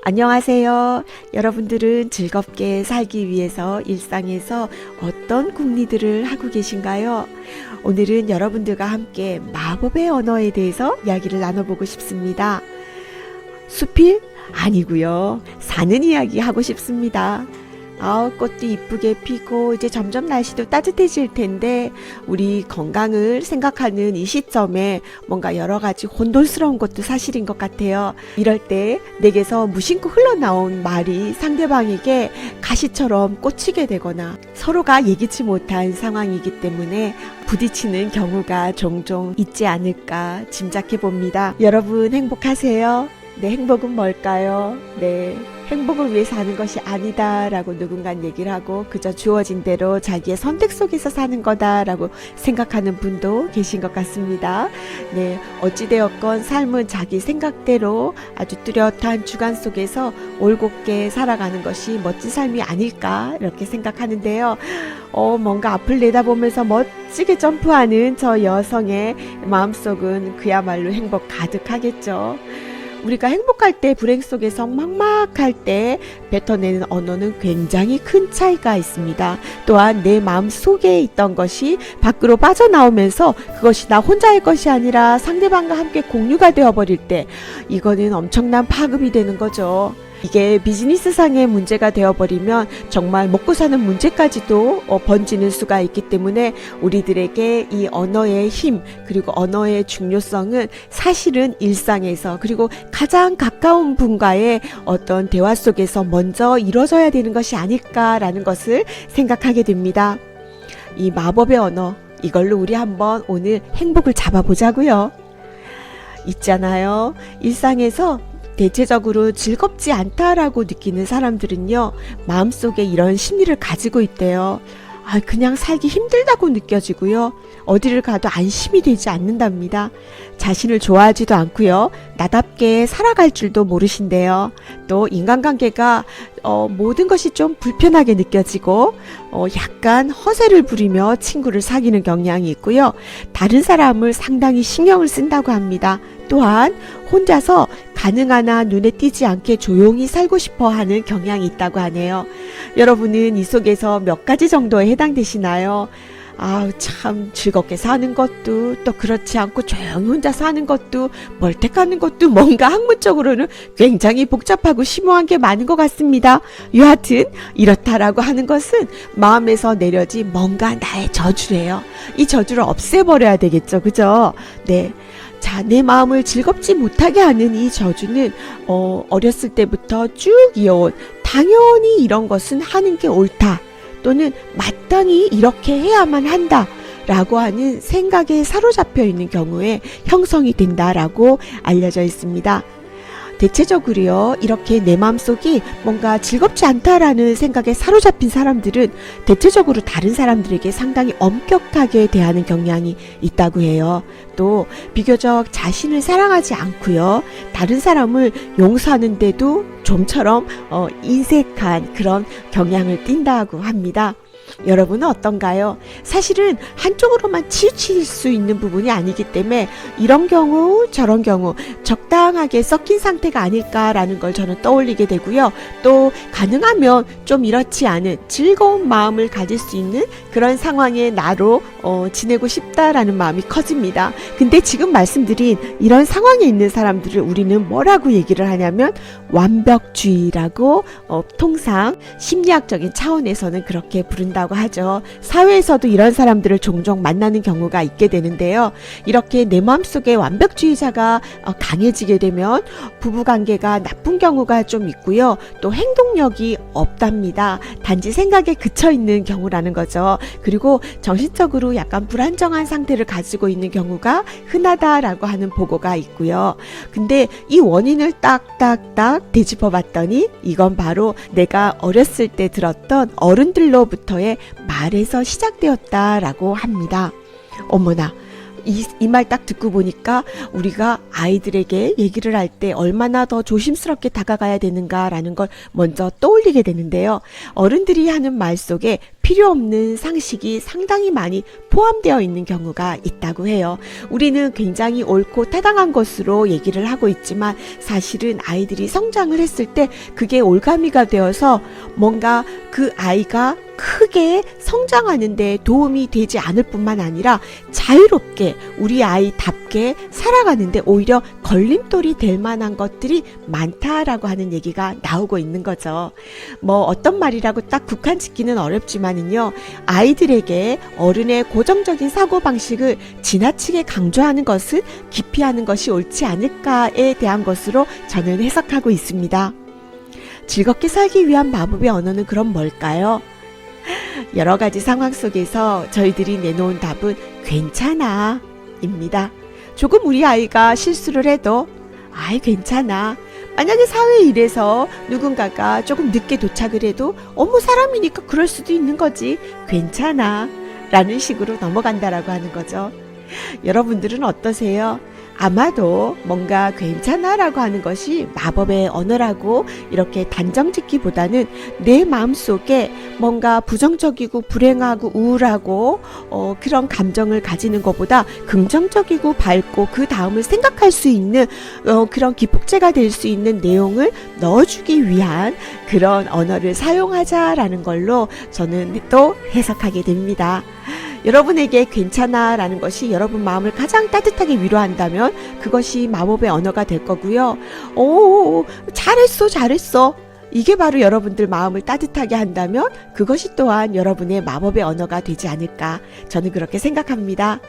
안녕하세요. 여러분들은 즐겁게 살기 위해서 일상에서 어떤 궁리들을 하고 계신가요? 오늘은 여러분들과 함께 마법의 언어에 대해서 이야기를 나눠보고 싶습니다. 수필? 아니고요. 사는 이야기 하고 싶습니다. 꽃도 이쁘게 피고 이제 점점 날씨도 따뜻해질 텐데 우리 건강을 생각하는 이 시점에 뭔가 여러 가지 혼돈스러운 것도 사실인 것 같아요. 이럴 때 내게서 무심코 흘러나온 말이 상대방에게 가시처럼 꽂히게 되거나 서로가 예기치 못한 상황이기 때문에 부딪히는 경우가 종종 있지 않을까 짐작해 봅니다. 여러분 행복하세요? 네, 행복은 뭘까요? 네, 행복을 위해 사는 것이 아니다 라고 누군가 얘기를 하고 그저 주어진 대로 자기의 선택 속에서 사는 거다 라고 생각하는 분도 계신 것 같습니다. 네, 어찌되었건 삶은 자기 생각대로 아주 뚜렷한 주관 속에서 올곧게 살아가는 것이 멋진 삶이 아닐까 이렇게 생각하는데요. 뭔가 앞을 내다보면서 멋지게 점프하는 저 여성의 마음속은 그야말로 행복 가득하겠죠. 우리가 행복할 때 불행 속에서 막막할 때 뱉어내는 언어는 굉장히 큰 차이가 있습니다. 또한 내 마음 속에 있던 것이 밖으로 빠져나오면서 그것이 나 혼자의 것이 아니라 상대방과 함께 공유가 되어버릴 때 이거는 엄청난 파급이 되는 거죠. 이게 비즈니스상의 문제가 되어버리면 정말 먹고 사는 문제까지도 번지는 수가 있기 때문에 우리들에게 이 언어의 힘 그리고 언어의 중요성은 사실은 일상에서 그리고 가장 가까운 분과의 어떤 대화 속에서 먼저 이루어져야 되는 것이 아닐까라는 것을 생각하게 됩니다. 이 마법의 언어 이걸로 우리 한번 오늘 행복을 잡아보자고요. 있잖아요. 일상에서 대체적으로 즐겁지 않다라고 느끼는 사람들은요, 마음속에 이런 심리를 가지고 있대요. 그냥 살기 힘들다고 느껴지고요. 어디를 가도 안심이 되지 않는답니다. 자신을 좋아하지도 않고요. 나답게 살아갈 줄도 모르신대요. 또 인간관계가 모든 것이 좀 불편하게 느껴지고 약간 허세를 부리며 친구를 사귀는 경향이 있고요. 다른 사람을 상당히 신경을 쓴다고 합니다. 또한 혼자서 가능한 한 눈에 띄지 않게 조용히 살고 싶어 하는 경향이 있다고 하네요. 여러분은 이 속에서 몇 가지 정도에 해당되시나요? 참 즐겁게 사는 것도 또 그렇지 않고 조용히 혼자 사는 것도 멀택하는 것도 뭔가 학문적으로는 굉장히 복잡하고 심오한 게 많은 것 같습니다. 여하튼 이렇다라고 하는 것은 마음에서 내려진 뭔가 나의 저주래요. 이 저주를 없애버려야 되겠죠. 그죠? 네. 자, 내 마음을 즐겁지 못하게 하는 이 저주는 어렸을 때부터 쭉 이어온 당연히 이런 것은 하는 게 옳다 또는 마땅히 이렇게 해야만 한다 라고 하는 생각에 사로잡혀 있는 경우에 형성이 된다라고 알려져 있습니다. 대체적으로요, 이렇게 내 마음속이 뭔가 즐겁지 않다라는 생각에 사로잡힌 사람들은 대체적으로 다른 사람들에게 상당히 엄격하게 대하는 경향이 있다고 해요. 또 비교적 자신을 사랑하지 않고요, 다른 사람을 용서하는데도 좀처럼 인색한 그런 경향을 띈다고 합니다. 여러분은 어떤가요? 사실은 한쪽으로만 치우칠 수 있는 부분이 아니기 때문에 이런 경우 저런 경우 적당하게 섞인 상태가 아닐까라는 걸 저는 떠올리게 되고요. 또 가능하면 좀 이렇지 않은 즐거운 마음을 가질 수 있는 그런 상황의 나로 지내고 싶다라는 마음이 커집니다. 근데 지금 말씀드린 이런 상황에 있는 사람들을 우리는 뭐라고 얘기를 하냐면 완벽주의라고 통상 심리학적인 차원에서는 그렇게 부른다고 하죠. 사회에서도 이런 사람들을 종종 만나는 경우가 있게 되는데요. 이렇게 내 마음속에 완벽주의자가 강해지게 되면 부부관계가 나쁜 경우가 좀 있고요. 또 행동력이 없답니다. 단지 생각에 그쳐있는 경우라는 거죠. 그리고 정신적으로 약간 불안정한 상태를 가지고 있는 경우가 흔하다라고 하는 보고가 있고요. 근데 이 원인을 딱딱딱 되짚어 봤더니 이건 바로 내가 어렸을 때 들었던 어른들로부터의 말에서 시작되었다라고 합니다. 어머나, 이 말 딱 듣고 보니까 우리가 아이들에게 얘기를 할 때 얼마나 더 조심스럽게 다가가야 되는가라는 걸 먼저 떠올리게 되는데요. 어른들이 하는 말 속에 필요 없는 상식이 상당히 많이 포함되어 있는 경우가 있다고 해요. 우리는 굉장히 옳고 타당한 것으로 얘기를 하고 있지만 사실은 아이들이 성장을 했을 때 그게 올가미가 되어서 뭔가 그 아이가 크게 성장하는 데 도움이 되지 않을 뿐만 아니라 자유롭게 우리 아이답게 살아가는 데 오히려 걸림돌이 될 만한 것들이 많다라고 하는 얘기가 나오고 있는 거죠. 뭐 어떤 말이라고 딱 국한 짓기는 어렵지만은요, 아이들에게 어른의 고정적인 사고방식을 지나치게 강조하는 것은 기피하는 것이 옳지 않을까에 대한 것으로 저는 해석하고 있습니다. 즐겁게 살기 위한 마법의 언어는 그럼 뭘까요? 여러 가지 상황 속에서 저희들이 내놓은 답은 괜찮아 입니다. 조금 우리 아이가 실수를 해도 아이 괜찮아. 만약에 사회 일에서 누군가가 조금 늦게 도착을 해도 어머 사람이니까 그럴 수도 있는 거지. 괜찮아. 라는 식으로 넘어간다라고 하는 거죠. 여러분들은 어떠세요? 아마도 뭔가 괜찮아라고 하는 것이 마법의 언어라고 이렇게 단정 짓기보다는 내 마음속에 뭔가 부정적이고 불행하고 우울하고 그런 감정을 가지는 것보다 긍정적이고 밝고 그 다음을 생각할 수 있는 그런 기폭제가 될 수 있는 내용을 넣어주기 위한 그런 언어를 사용하자라는 걸로 저는 또 해석하게 됩니다. 여러분에게 괜찮아 라는 것이 여러분 마음을 가장 따뜻하게 위로한다면 그것이 마법의 언어가 될 거고요. 오, 잘했어. 이게 바로 여러분들 마음을 따뜻하게 한다면 그것이 또한 여러분의 마법의 언어가 되지 않을까 저는 그렇게 생각합니다.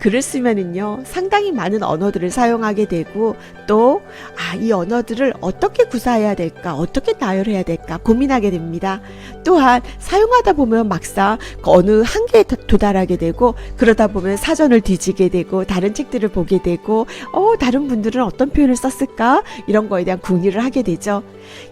글을 쓰면은요 상당히 많은 언어들을 사용하게 되고 또 이 언어들을 어떻게 구사해야 될까 어떻게 나열해야 될까 고민하게 됩니다. 또한 사용하다 보면 막상 어느 한계에 도달하게 되고 그러다 보면 사전을 뒤지게 되고 다른 책들을 보게 되고 다른 분들은 어떤 표현을 썼을까 이런 거에 대한 궁리를 하게 되죠.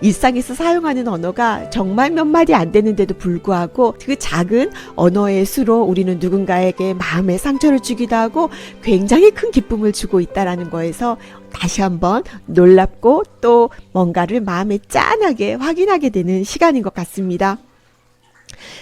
일상에서 사용하는 언어가 정말 몇 마디 안 되는데도 불구하고 그 작은 언어의 수로 우리는 누군가에게 마음의 상처를 주기도 하고 굉장히 큰 기쁨을 주고 있다라는 거에서 다시 한번 놀랍고 또 뭔가를 마음에 짠하게 확인하게 되는 시간인 것 같습니다.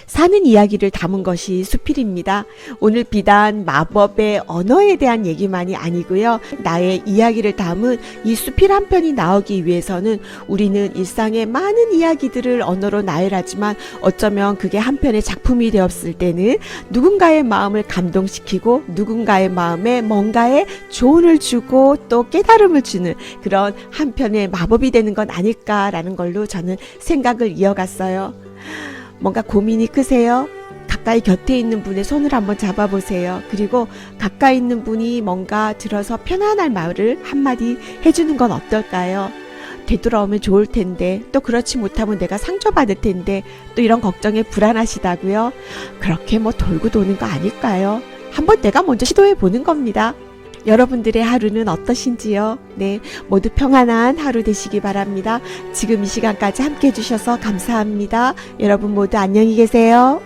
사는 이야기를 담은 것이 수필입니다. 오늘 비단 마법의 언어에 대한 얘기만이 아니고요. 나의 이야기를 담은 이 수필 한 편이 나오기 위해서는 우리는 일상의 많은 이야기들을 언어로 나열하지만 어쩌면 그게 한 편의 작품이 되었을 때는 누군가의 마음을 감동시키고 누군가의 마음에 뭔가의 조언을 주고 또 깨달음을 주는 그런 한 편의 마법이 되는 건 아닐까라는 걸로 저는 생각을 이어갔어요. 뭔가 고민이 크세요? 가까이 곁에 있는 분의 손을 한번 잡아보세요. 그리고 가까이 있는 분이 뭔가 들어서 편안한 말을 한마디 해주는 건 어떨까요? 되돌아오면 좋을 텐데 또 그렇지 못하면 내가 상처받을 텐데 또 이런 걱정에 불안하시다고요? 그렇게 뭐 돌고 도는 거 아닐까요? 한번 내가 먼저 시도해 보는 겁니다. 여러분들의 하루는 어떠신지요? 네, 모두 평안한 하루 되시기 바랍니다. 지금 이 시간까지 함께 해주셔서 감사합니다. 여러분 모두 안녕히 계세요.